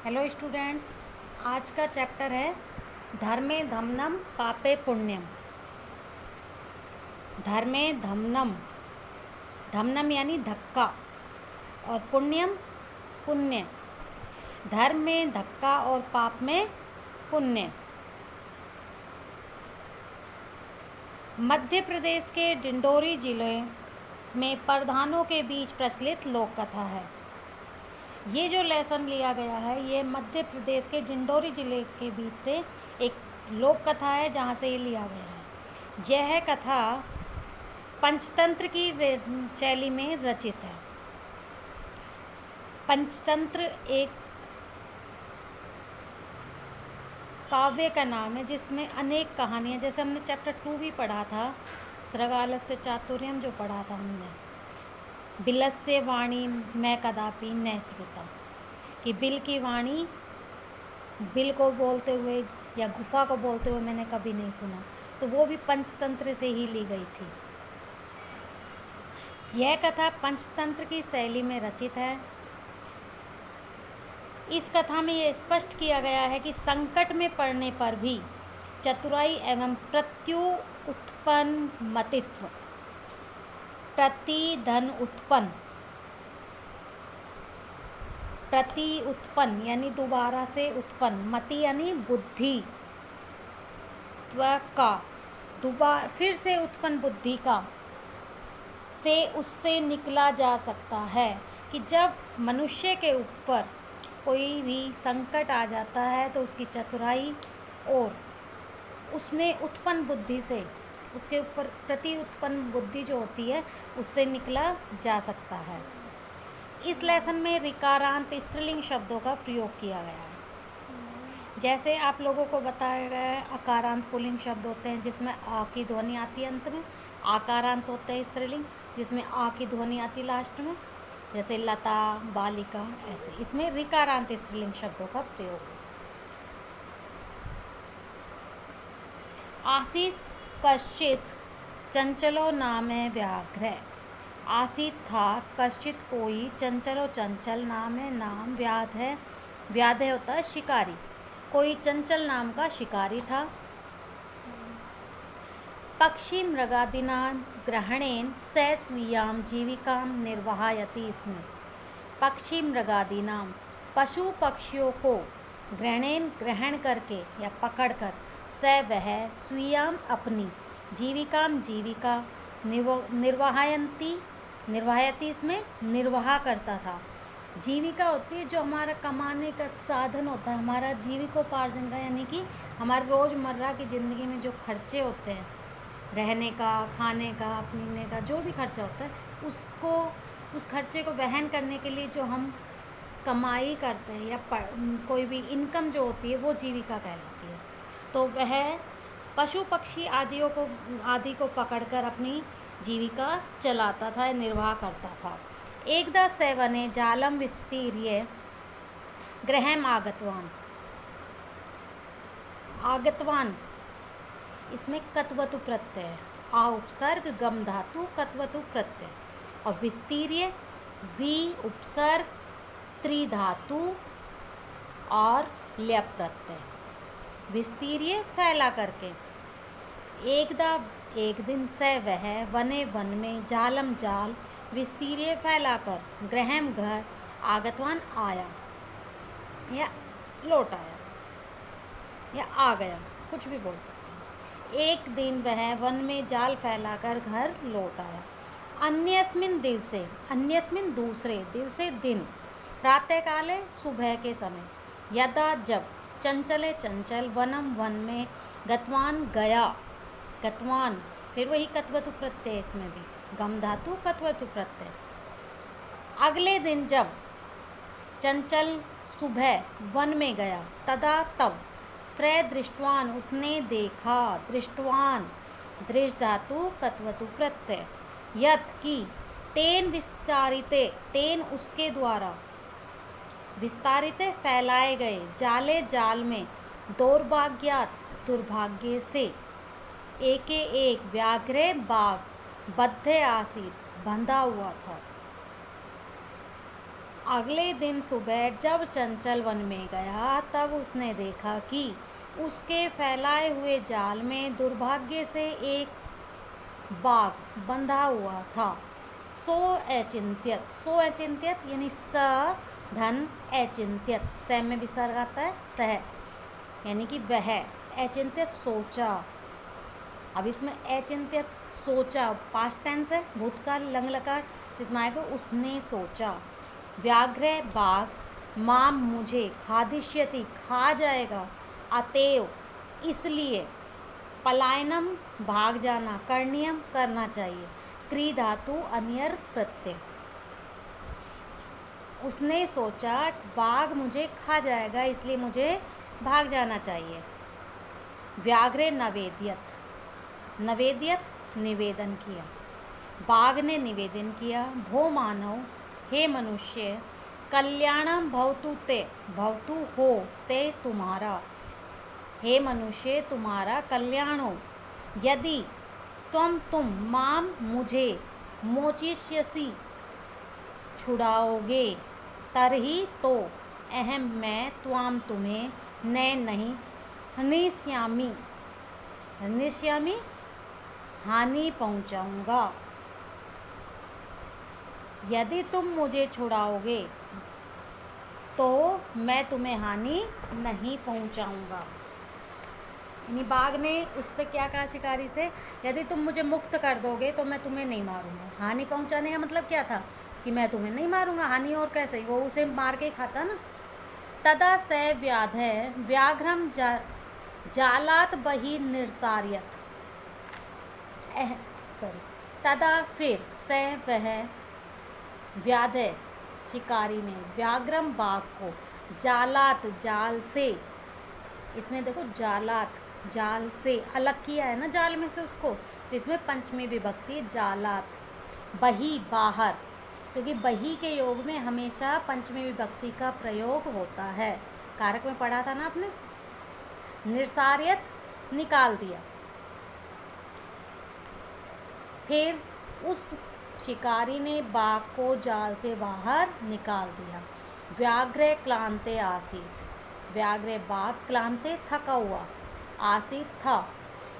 Hello students, आज का chapter है धर्मे धम्मम पापे पुण्यम। धर्मे धम्मम, धम्मम यानी धक्का, और पुण्यम पुण्य। धर्म में धक्का और पाप में पुण्य। मध्य प्रदेश के डिंडोरी जिले में प्रधानों के बीच प्रचलित लोक कथा है। ये जो लेसन लिया गया है ये मध्य प्रदेश के डिंडोरी जिले के बीच से एक लोक कथा है, जहाँ से ये लिया गया है। यह कथा पंचतंत्र की शैली में रचित है। पंचतंत्र एक काव्य का नाम है जिसमें अनेक कहानियाँ, जैसे हमने चैप्टर 2 भी पढ़ा था, सृगालस्य चातुर्यम जो पढ़ा था हमने, बिलस्य वाणी मैं कदापि न श्रुता, कि बिल की वाणी, बिल को बोलते हुए या गुफा को बोलते हुए मैंने कभी नहीं सुना, तो वो भी पंचतंत्र से ही ली गई थी। यह कथा पंचतंत्र की शैली में रचित है। इस कथा में ये स्पष्ट किया गया है कि संकट में पड़ने पर भी चतुराई एवं प्रत्युत्पन्न मतित्व, प्रतिधन उत्पन्न, प्रति उत्पन्न यानी दोबारा से उत्पन्न, मति यानी बुद्धि, का दोबारा फिर से उत्पन्न बुद्धि का से उससे निकला जा सकता है। कि जब मनुष्य के ऊपर कोई भी संकट आ जाता है तो उसकी चतुराई और उसमें उत्पन्न बुद्धि से, उसके ऊपर प्रति उत्पन्न बुद्धि जो होती है, उससे निकला जा सकता है। इस लेसन में ऋकारांत स्त्रीलिंग शब्दों का प्रयोग किया गया है। जैसे आप लोगों को बताया गया है, अकारांत पुल्लिंग शब्द होते हैं जिसमें आ की ध्वनि आती है अंत में, आकारांत होते हैं स्त्रीलिंग जिसमें आ की ध्वनि आती लास्ट में, जैसे लता, बालिका, ऐसे। इसमें ऋकारांत स्त्रीलिंग शब्दों का प्रयोग। आसीत कश्चित चंचलो नामे व्याघ्र। आसीत था कश्चित कोई, चंचलो चंचल, नाम है नाम, व्याध है, व्याध होता है शिकारी, कोई चंचल नाम का शिकारी था। पक्षी मृगादिना ग्रहणेन स स्वीयाम जीविकाम निर्वाहयति। इसमें पक्षी मृगादिनाम, पशु पक्षियों को ग्रहणेन ग्रहण करके या पकड़कर, स वह, स्वीयाम अपनी, जीविकाम जीविका, निर्वाहयन्ति, निर्वाहयति इसमें निर्वाह करता था। जीविका होती है जो हमारा कमाने का साधन होता है, हमारा जीविकोपार्जन का, यानी कि हमारे रोज़मर्रा की ज़िंदगी में जो खर्चे होते हैं, रहने का, खाने का, पीने का, जो भी खर्चा होता है, उसको, उस खर्चे को वहन करने के लिए जो हम कमाई करते हैं या कोई भी इनकम जो होती है, वो जीविका कहलाती है। तो वह पशु पक्षी आदि को पकड़कर अपनी जीविका चलाता था, निर्वाह करता था। एकदा स वने जालम विस्तीर्य गृहम आगतवान। आगतवान इसमें कत्वतु प्रत्यय है, आ उपसर्ग गम धातु कत्वतु प्रत्यय, और विस्तीर्य वी उपसर्ग त्रिधातु और ल्यप प्रत्यय। विस्तीर्य फैला करके, एकदा एक दिन, से वह, वने वन में, जालम जाल, विस्तीर्य फैलाकर, गृहम घर, आगतवान आया या लौट आया या आ गया, कुछ भी बोल सकते हैं। एक दिन वह वन में जाल फैलाकर घर लौट आया। अन्यस्मिन दिवसे, अन्यस्मिन दूसरे, दिवसे दिन, प्रातःकाले सुबह के समय, यदा जब, चंचले चंचल, वनम वन में, गतवान गया, गतवान फिर वही कत्वतु प्रत्यय, इसमें भी गम धातु कत्वतु प्रत्यय। अगले दिन जब चंचल सुबह वन में गया, तदा तब, श्रेय दृष्टवान उसने देखा, दृष्टवान दृष्ट धातु कत्वतु प्रत्यय, यत की, तेन विस्तारिते, तेन उसके द्वारा, विस्तारिते फैलाए गए, जाले जाल में, दौर्भाग्यात दुर्भाग्य से, एके एक, व्याघ्रे बाघ, बद्धे आसीत बंधा हुआ था। अगले दिन सुबह जब चंचल वन में गया तब उसने देखा कि उसके फैलाए हुए जाल में दुर्भाग्य से एक बाघ बंधा हुआ था। सो अचिंत्यत यानी स धन अचिंत्यत, स में विसर्ग आता है, सह यानी कि वह, अचिंत्यत सोचा। अब इसमें अचिंत्यत सोचा पास्ट टेंस है, भूतकाल लंग लकार, इसमें आएगा उसने सोचा। व्याघ्र बाघ, माम मुझे, खादिष्यति खा जाएगा, अतएव इसलिए, पलायनम भाग जाना, करणीयम करना चाहिए, क्री धातु अन्यर प्रत्यय। उसने सोचा बाघ मुझे खा जाएगा इसलिए मुझे भाग जाना चाहिए। व्याघ्रे नवेद्यत, नवेद्यत निवेदन किया, बाघ ने निवेदन किया। भो मानव, हे मनुष्य, कल्याणम भवतु ते, भवतु हो ते तुम्हारा, हे मनुष्य तुम्हारा कल्याण हो। यदि तुम माम मुझे, मोचिष्यसि छुड़ाओगे, तरही तो, अहम मैं, त्वाम तुम्हें, न नहीं, हनिष्यामि, हनिष्यामि हानि पहुंचाऊंगा। यदि तुम मुझे छुड़ाओगे तो मैं तुम्हें हानि नहीं पहुंचाऊंगा। यानी बाघ ने उससे क्या कहा शिकारी से, यदि तुम मुझे मुक्त कर दोगे तो मैं तुम्हें नहीं मारूंगा। हानि पहुंचाने का मतलब क्या था कि मैं तुम्हें नहीं मारूंगा, हानि और कैसे, वो उसे मार के खाता ना। तदा स व्याधय व्याघ्रम जालात बही निर्सार्यत, सॉरी, तदा फिर स वह, व्याधय शिकारी ने, व्याघ्रम बाघ को, जालात जाल से, इसमें देखो जालात जाल से अलग किया है ना, जाल में से उसको, तो इसमें पंचमी विभक्ति जालात। बही बाहर, क्योंकि बही के योग में हमेशा पंचमी विभक्ति का प्रयोग होता है, कारक में पढ़ा था ना आपने। निर्सार्यत निकाल दिया। फिर उस शिकारी ने बाघ को जाल से बाहर निकाल दिया। व्याघ्र क्लांते आसीत, व्याघ्र बाघ, क्लांते थका हुआ, आसीत था,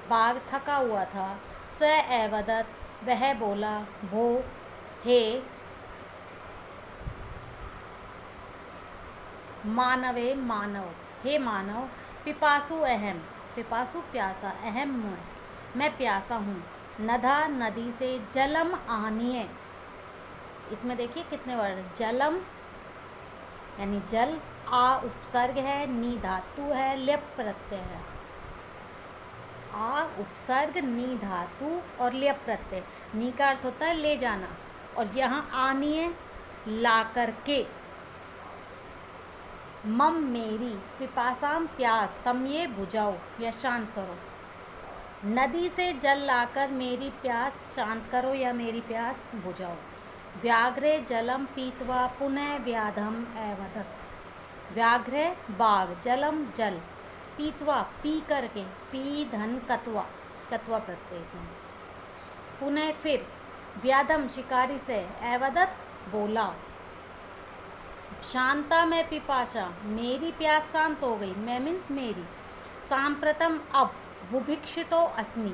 बाघ थका हुआ था। स एवदत, वह बोला, भो हे मानवे मानव, हे मानव, पिपासु अहम, पिपासु प्यासा, अहम मैं प्यासा हूँ। नदा नदी से, जलम आनिए, इसमें देखिए कितने वर्ड, जलम यानी जल, आ उपसर्ग है, नी धातु है, ल्यप प्रत्यय है। आ उपसर्ग, नी धातु और ल्यप प्रत्यय। नी का अर्थ होता है ले जाना, और यहाँ आनिए ला करके। मम मेरी, पिपासाम प्यास, समये बुझाओ या शांत करो। नदी से जल लाकर मेरी प्यास शांत करो या मेरी प्यास बुझाओ। व्याघ्रे जलम पीत्वा पुनः व्याधम एवदत, व्याघ्र बाघ, जलम जल, पीत्वा पी करके, पी धन कत्वा, कत्वा प्रत्यय से, पुनः फिर, व्याधम शिकारी से, एवदत बोला, शांता में पिपाशा, मेरी प्यास शांत हो गई, मैं मीन्स मेरी। सांप्रतम अब, बुभुक्षितो अस्मि,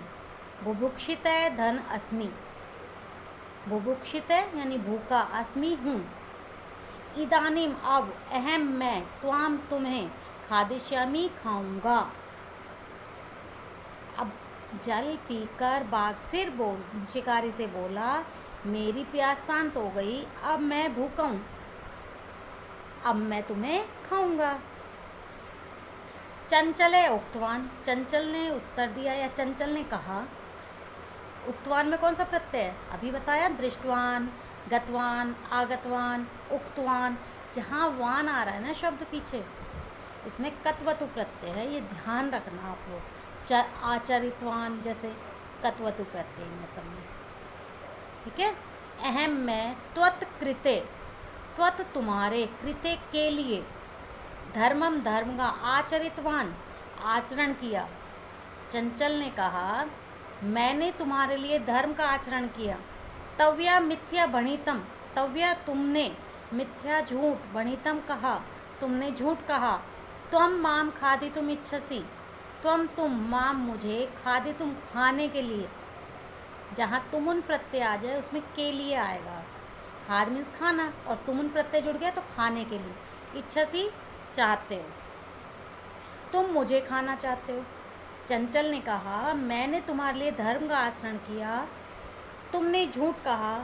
बुभुक्षित धन अस्मि, बुभुक्षित यानी भूखा, अस्मि हूँ। इदानीम अब, अहम मैं, त्वाम तुम्हें, खादिष्यामि खाऊंगा। अब जल पीकर बाघ फिर शिकारी से बोला, मेरी प्यास शांत हो गई, अब मैं भूखा हूँ, अब मैं तुम्हें खाऊंगा। चंचले उक्तवान, चंचल ने उत्तर दिया या चंचल ने कहा। उक्तवान में कौन सा प्रत्यय है, अभी बताया, दृष्टवान, गतवान, आगतवान, उक्तवान। जहाँ वान आ रहा है ना शब्द पीछे, इसमें कत्वतु प्रत्यय है, ये ध्यान रखना आप लोग। आचरितवान जैसे कत्वतु प्रत्यय में समय, ठीक है। अहम मैं, त्वत कृते, त्वत तुम्हारे, कृते के लिए, धर्मम धर्म का, आचरितवान आचरण किया। चंचल ने कहा, मैंने तुम्हारे लिए धर्म का आचरण किया। तव्या मिथ्या भणितम, तव्या तुमने, मिथ्या झूठ, भणितम कहा, तुमने झूठ कहा। त्वम माम खादितुम इच्छसि, तुम माम मुझे, खादितुम खाने के लिए। जहाँ तुमुन प्रत्यय आ जाए उसमें के लिए आएगा। खाद मीन्स खाना और तुमुन प्रत्यय जुड़ गया तो खाने के लिए। इच्छसि चाहते हो, तुम मुझे खाना चाहते हो। चंचल ने कहा मैंने तुम्हारे लिए धर्म का आचरण किया, तुमने झूठ कहा,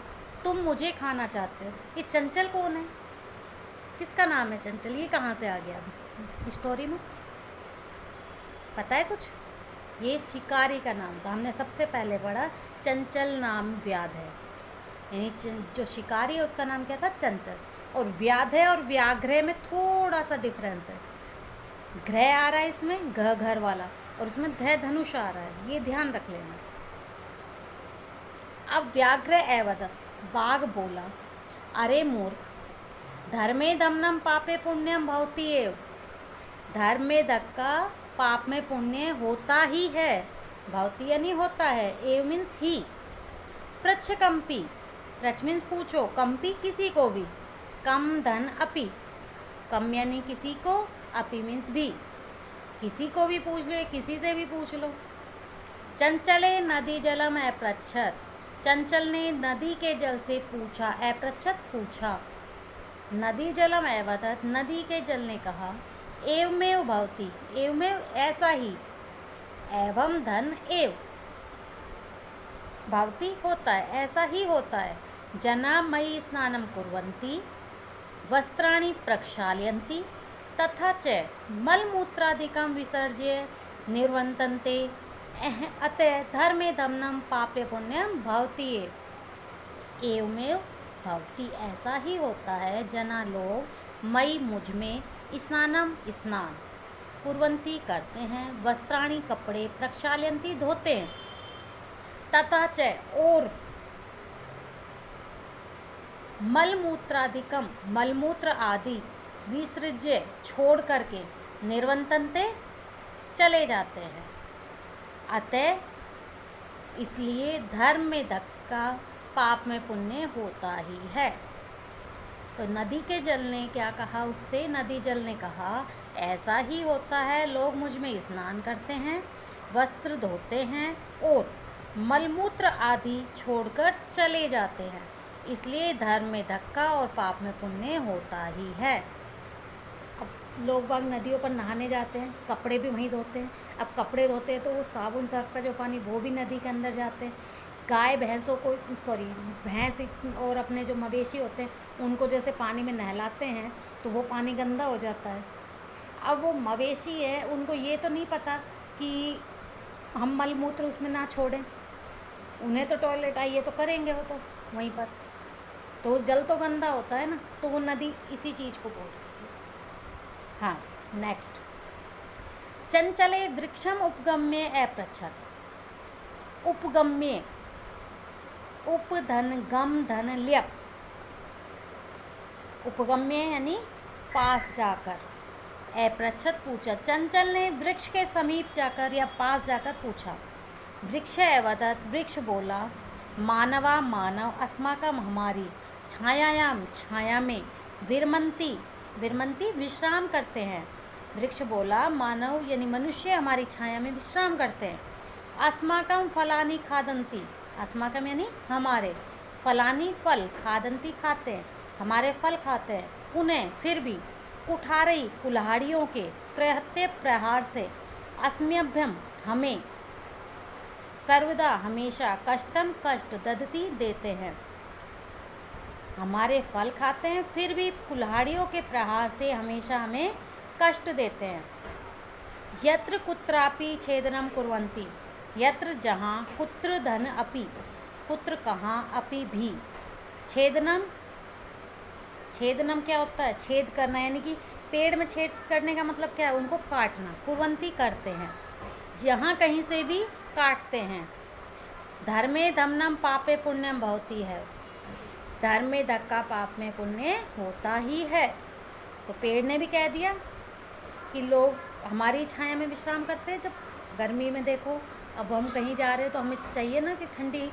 तुम मुझे खाना चाहते हो। ये चंचल कौन है, किसका नाम है चंचल, ये कहाँ से आ गया अभी स्टोरी में, पता है कुछ? ये शिकारी का नाम था, हमने सबसे पहले पढ़ा चंचल नाम व्याध है, यानी जो शिकारी है उसका नाम क्या था, चंचल। और व्याध है और व्याघ्र में थोड़ा सा डिफरेंस है। घ्रह आ रहा है इसमें, घ घर वाला, और उसमें ध धनुष आ रहा है, ये ध्यान रख लेना। अब व्याघ्र एवदत, बाघ बोला अरे मूर्ख, धर्मे दमनम पापे पुण्यम भवति एव। धर्म में धक्का, पाप में पुण्य होता ही है। भवती यानी होता है, एव मीन्स ही। प्रच्छ कंपी, प्रच्छ मीन्स पूछो, कंपी किसी को भी, कम धन अपि, कम यानी किसी को, अपि मीन्स भी, किसी को भी पूछ लो, किसी से भी पूछ लो। चंचले नदी जलम अपृच्छत, चंचल ने नदी के जल से पूछा, अपृच्छत पूछा। नदी जलम अवदत, नदी के जल ने कहा, एवमेव भवति, एवमेव ऐसा ही, एवं धन एव, भवति होता है, ऐसा ही होता है। जना मयि स्नानम कुर्वन्ति, वस्त्राणि प्रक्षालयन्ति, तथा च मलमूत्रादिकं विसर्ज्य निर्वर्तन्ते, अतः धर्मे दमनम पापे पुण्यम भवति एव। एवमेव भवति ऐसा ही होता है, जना लोग, मई मुझ में, स्नानम स्नान, कुर्वन्ति करते हैं, वस्त्राणि कपड़े, प्रक्षालयन्ति धोते हैं, तथा च और मलमूत्रादिकम मलमूत्र आदि, विसर्ज्य छोड़ करके, निर्वर्तन्ते चले जाते हैं। अतः इसलिए धर्म में धक्का, पाप में पुण्य होता ही है। तो नदी के जल ने क्या कहा उससे, नदी जल ने कहा ऐसा ही होता है, लोग मुझ में स्नान करते हैं, वस्त्र धोते हैं और मलमूत्र आदि छोड़कर चले जाते हैं, इसलिए धर्म में धक्का और पाप में पुण्य होता ही है। अब लोग बाग नदियों पर नहाने जाते हैं, कपड़े भी वहीं धोते हैं। अब कपड़े धोते हैं तो वो साबुन सर्फ का जो पानी वो भी नदी के अंदर जाते हैं। गाय भैंसों को, भैंस और अपने जो मवेशी होते हैं उनको जैसे पानी में नहलाते हैं तो वो पानी गंदा हो जाता है। अब वो मवेशी है, उनको ये तो नहीं पता कि हम मलमूत्र उसमें ना छोड़ें, उन्हें तो टॉयलेट आइए तो करेंगे वो तो वहीं पर, तो जल तो गंदा होता है ना, तो वो नदी इसी चीज़ को बोलती है। हाँ जी, नेक्स्ट। चंचले वृक्षम उपगम्य अपृच्छत, उपगम्य, उप धन गम धन ल्यप, उपगम्य यानी पास जाकर, अपृच्छत पूछा। चंचल ने वृक्ष के समीप जाकर या पास जाकर पूछा। वृक्ष अवदत, वृक्ष बोला, मानवा मानव, अस्माकम हमारी, छायायाम छाया में, विरमंती, विरमंती विश्राम करते हैं। वृक्ष बोला मानव यानी मनुष्य हमारी छाया में विश्राम करते हैं। अस्माकम फलानी खादंती, अस्माकम यानी हमारे, फलानी फल, खादंती खाते हैं, हमारे फल खाते हैं। पुनः फिर भी, कुठारई कुल्हाड़ियों के, प्रहत्य प्रहार से, अस्म्यभ्यम हमें, सर्वदा हमेशा, कष्टम कष्ट, ददती देते हैं, हमारे फल खाते हैं फिर भी कुल्हाड़ियों के प्रहार से हमेशा हमें कष्ट देते हैं। यत्र कुत्रापि छेदनम कुर्वन्ति, यत्र जहाँ, कुत्र धन अपि, कुत्र कहाँ, अपि भी, छेदनम, छेदनम क्या होता है, छेद करना, यानी कि पेड़ में छेद करने का मतलब क्या है, उनको काटना, कुर्वन्ति करते हैं, जहाँ कहीं से भी काटते हैं। धर्मे दमनम पापे पुण्यम भवति है, धर्म में धक्का, पाप में पुण्य होता ही है। तो पेड़ ने भी कह दिया कि लोग हमारी छाया में विश्राम करते हैं। जब गर्मी में देखो, अब हम कहीं जा रहे हैं तो हमें चाहिए ना कि ठंडी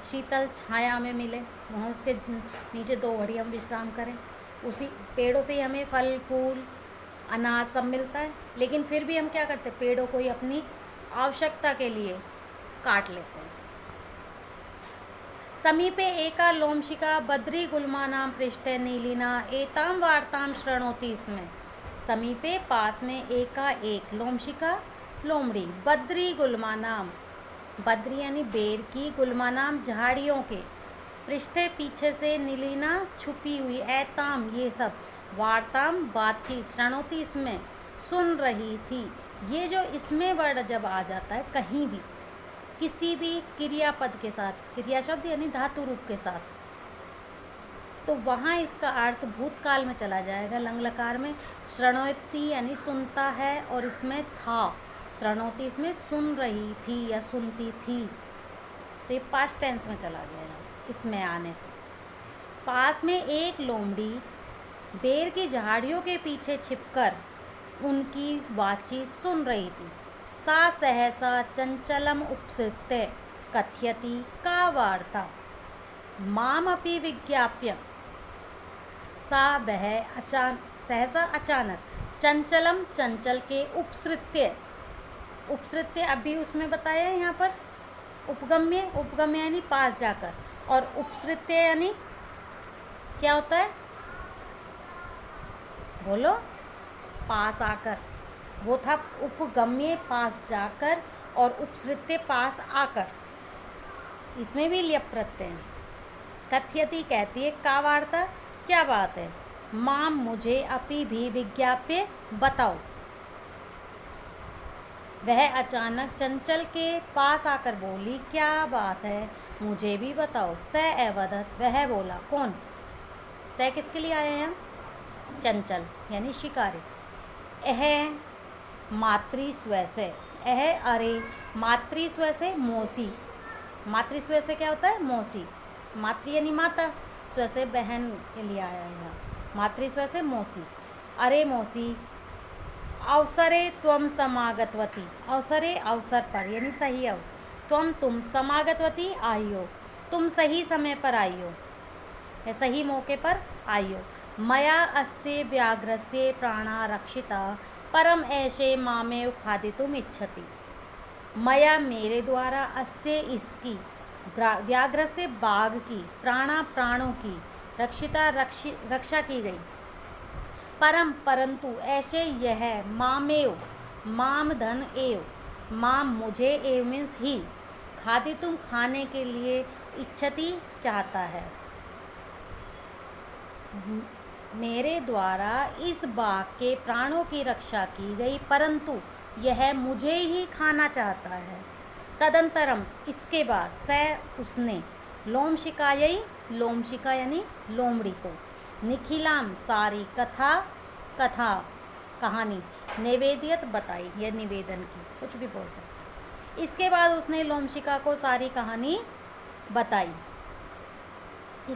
शीतल छाया हमें मिले, वहाँ उसके नीचे 2 घड़ी हम विश्राम करें। उसी पेड़ों से ही हमें फल फूल अनाज सब मिलता है, लेकिन फिर भी हम क्या करते हैं, पेड़ों को ही अपनी आवश्यकता के लिए काट लेते हैं। समीपे एका लोमशिका बद्री गुल्मानां पृष्ठे नीलिना एतां वार्तां शृणोति स्म। समीपे पास में एका एक लोमशिका लोमड़ी बद्री गुल्मानां, बद्री यानी बेर की, गुल्मानाम झाड़ियों के, पृष्ठे पीछे से, नीलिना छुपी हुई, ऐताम ये सब, वार्ताम बातचीत, शृणोति इसमें सुन रही थी। ये जो इसमें वर्ड जब आ जाता है कहीं भी किसी भी क्रियापद के साथ, क्रिया शब्द यानी धातु रूप के साथ, तो वहाँ इसका अर्थ भूतकाल में चला जाएगा। लंग लकार में शृणोति यानी सुनता है, और इसमें था, शृणोति इसमें सुन रही थी या सुनती थी, तो ये पास्ट टेंस में चला गया है इसमें आने से। पास में एक लोमड़ी बेर की झाड़ियों के पीछे छिपकर उनकी बातचीत सुन रही थी। सा सहसा चंचलम उपसृत्य कथयति का वार्ता मामपि विज्ञाप्य। सा वह सहसा अचानक, चंचलम चंचल के, उपसृत्य, उपसृत्य अभी उसमें बताया है यहाँ पर उपगम्य, उपगम्य यानी पास जाकर, और उपसृत्य यानी क्या होता है, बोलो, पास आकर, वो था उपगम्य पास जाकर, और उपसृत्य पास आकर, इसमें भी लियप प्रत्यय है। कथयति कहती है, का वार्ता क्या बात है, माम मुझे अपि भी विज्ञाप्य बताओ। वह अचानक चंचल के पास आकर बोली, क्या बात है मुझे भी बताओ। स एवदत वह बोला, कौन, स किसके लिए आया है, चंचल यानी शिकारी। एह मातृस्व से, एह अरे, मातृस्व से मौसी, मातृस्व से क्या होता है, मौसी, मातृ यानी माता, स्व से बहन के लिए आया है, मातृस्व से मौसी। अरे मौसी, अवसरे त्वम समागतवती, अवसरे अवसर पर यानी सही अवसर, तुम समागतवती आई हो, तुम सही समय पर आई हो या सही मौके पर आई हो। मया अस्य व्याघ्रस्य प्राणा रक्षिता परम ऐशे मामेव खादितुम इच्छति। मया मेरे द्वारा, अस्य इसकी, व्याघ्र से बाघ की, प्राणा प्राणों की, रक्षिता रक्षा की गई, परम परंतु, ऐसे यह, मामेव माम धन एव, माम मुझे, एव मीन्स ही, खादी तुम खाने के लिए, इच्छति चाहता है, मेरे द्वारा इस बाघ के प्राणों की रक्षा की गई, परंतु यह मुझे ही खाना चाहता है। तदंतरम इसके बाद, स उसने, लोमशिकायई, लोमशिका यानी लोमड़ी को, निखिलाम सारी कथा, कथा कहानी, निवेदियत बताई या निवेदन की, कुछ भी बोल सकते। इसके बाद उसने लोमशिका को सारी कहानी बताई कि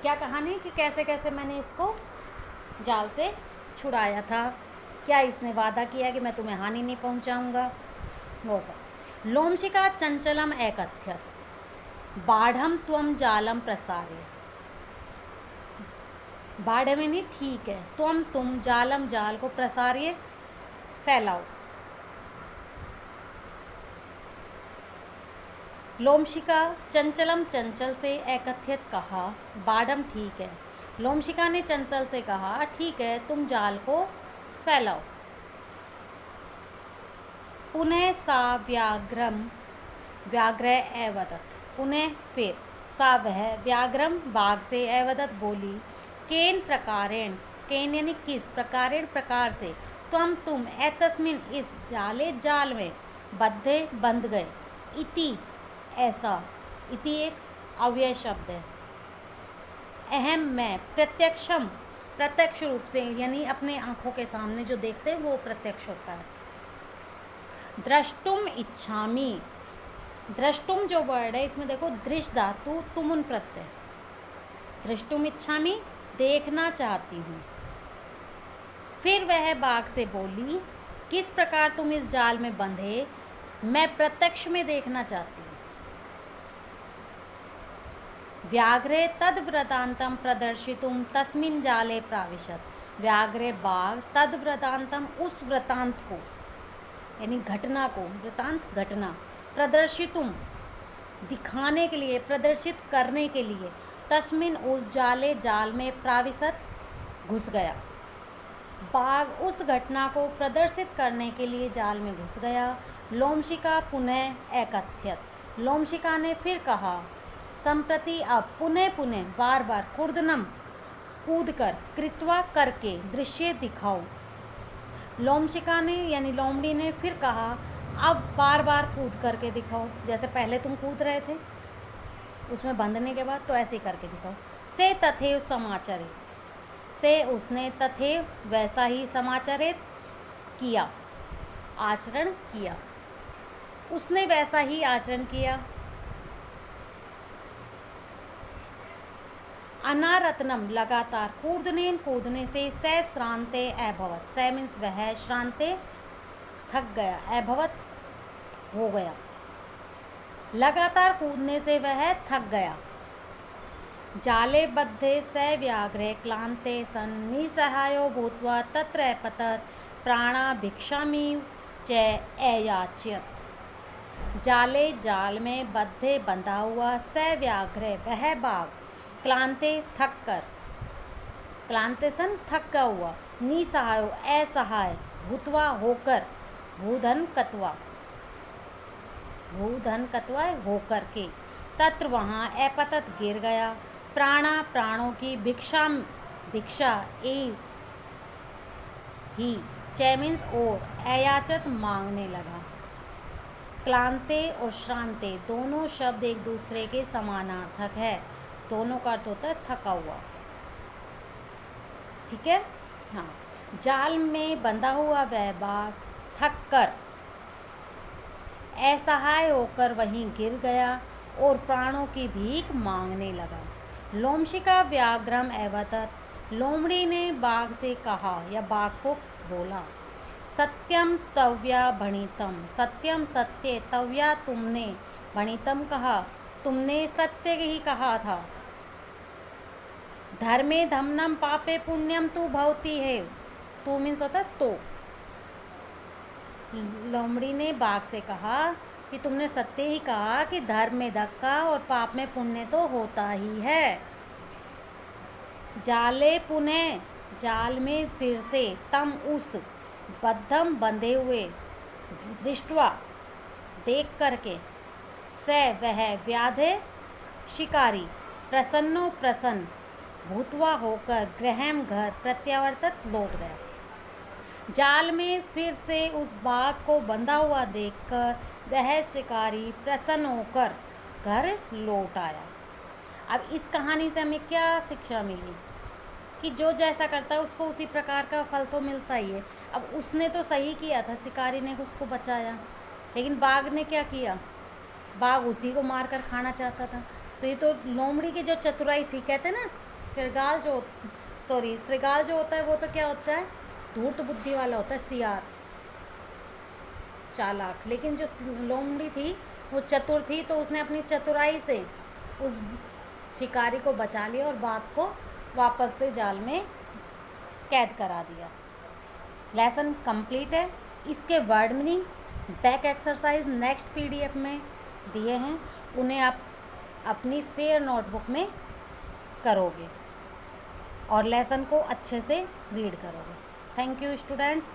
क्या कहानी, कि कैसे कैसे मैंने इसको जाल से छुड़ाया था, क्या इसने वादा किया कि मैं तुम्हें हानि नहीं पहुंचाऊंगा, वो सब। लोमशिका चंचलम एकथ्यत बाढ़म त्वम जालम प्रसार्य, बाढ़ में नहीं, ठीक है, तुम जालम जाल को, प्रसार्य फैलाओ। लोमशिका चंचलम चंचल से, एकथ्यत कहा, बाढ़म ठीक है, लोमशिका ने चंचल से कहा ठीक है तुम जाल को फैलाओ। पुनः सा व्याघ्रम, व्याघ्र एवदत, पुनः फिर, सा वह, व्याघ्रम बाघ से, एवदत बोली, केन प्रकारेण, केन यानी किस, प्रकारेण प्रकार से, तुम एतस्मिन इस जाले जाल में, बद्धे बंध गए, इति ऐसा, इति एक अव्यय शब्द है, अहम मैं, प्रत्यक्षम प्रत्यक्ष रूप से यानी अपने आँखों के सामने जो देखते हैं वो प्रत्यक्ष होता है। द्रष्टुम इच्छामि, द्रष्टुम जो वर्ड है इसमें देखो, दृश धातु तुमुन प्रत्यय, द्रष्टुम इच्छामि देखना चाहती हूँ। फिर वह बाघ से बोली, किस प्रकार तुम इस जाल में बंधे, मैं प्रत्यक्ष में देखना चाहती हूँ। व्याघ्रे तद वृतांतम प्रदर्शितुम तस्मिन् जाले प्राविशत। व्याघ्रे बाघ तद वृतांतम उस वृतांत को यानी घटना को, वृतांत घटना, प्रदर्शितुम दिखाने के लिए, प्रदर्शित करने के लिए, तस्मिन उस जाले जाल में प्राविशत घुस गया। बाघ उस घटना को प्रदर्शित करने के लिए जाल में घुस गया। लोमशिका पुनः एकथ्यत। लोमशिका ने फिर कहा, संप्रति अब, पुनः पुनः, बार बार, कूर्दनम कूद कर, कृत्वा करके, दृश्य दिखाओ। लोमशिका ने यानी लोमड़ी ने फिर कहा, अब बार बार कूद करके दिखाओ, जैसे पहले तुम कूद रहे थे उसमें बंधने के बाद, तो ऐसे करके दिखाओ। से तथैव समाचरित, से उसने, तथैव वैसा ही, समाचरित किया, आचरण किया, उसने वैसा ही आचरण किया। अनारत्नम लगातार, कूर्दनेन कूदने से, स श्रांते अभवत, स मीन्स वह, श्रांते थक गया, अभवत हो गया, लगातार कूदने से वह थक गया। जाले बद्धे स व्याघ्रे क्लांते सन निसहायो भूत्वा तत्र अपतत प्राणा भिक्षामिव च अयाच्यत। जाले जाल में, बद्धे बंधा हुआ, स व्याघ्रे वह बाघ, क्लांते थक कर, क्लांते सन थका हुआ, निसहायो असहाय, भूत्वा होकर, भूधन कत्वा, भूधन कत्वा होकर के, तत्र वहाँ, अपतत गिर गया, प्राणा प्राणों की, भिक्षा भिक्षा एव ही, च मीन्स और, अयाचत मांगने लगा। क्लांते और श्रांते दोनों शब्द एक दूसरे के समानार्थक है, दोनों का अर्थ होता है थका हुआ। ठीक है, हाँ। जाल में बंधा हुआ वह बाघ थक कर, असहाय होकर वहीं गिर गया और प्राणों की भीख मांगने लगा। लोमशिका व्याघ्रम अवतत, लोमड़ी ने बाघ से कहा या बाघ को बोला, सत्यम तव्या भणितम, सत्यम सत्य, तव्या तुमने, भणितम कहा, तुमने सत्य ही कहा था। धर्मे धमनम पापे पुण्यम तू भवती है, तू मीन्स होता है तो। लोमड़ी ने बाघ से कहा कि तुमने सत्य ही कहा कि धर्म में धक्का और पाप में पुण्य तो होता ही है। जाले पुनः, जाल में फिर से, तम उस, बद्धम बंधे हुए, दृष्टवा देख करके, स वह, व्याधे शिकारी, प्रसन्नो प्रसन्न, भूतवा होकर, गृहम घर, प्रत्यावर्तत लौट गया। जाल में फिर से उस बाघ को बंधा हुआ देखकर वह शिकारी प्रसन्न होकर घर लौट आया। अब इस कहानी से हमें क्या शिक्षा मिली कि जो जैसा करता है उसको उसी प्रकार का फल तो मिलता ही है। अब उसने तो सही किया था, शिकारी ने उसको बचाया, लेकिन बाघ ने क्या किया, बाघ उसी को मार कर खाना चाहता था। तो ये तो लोमड़ी की जो चतुराई थी, कहते हैं ना श्रृगाल जो होता है वो तो क्या होता है, धूर्त बुद्धि वाला होता है, सियार, चालाक। लेकिन जो लोमड़ी थी वो चतुर थी, तो उसने अपनी चतुराई से उस शिकारी को बचा लिया और बाघ को वापस से जाल में कैद करा दिया। लेसन कंप्लीट है। इसके word meaning, back exercise next PDF में दिए हैं, उन्हें आप अपनी फेयर नोटबुक में करोगे और लेसन को अच्छे से रीड करोगे। Thank you students.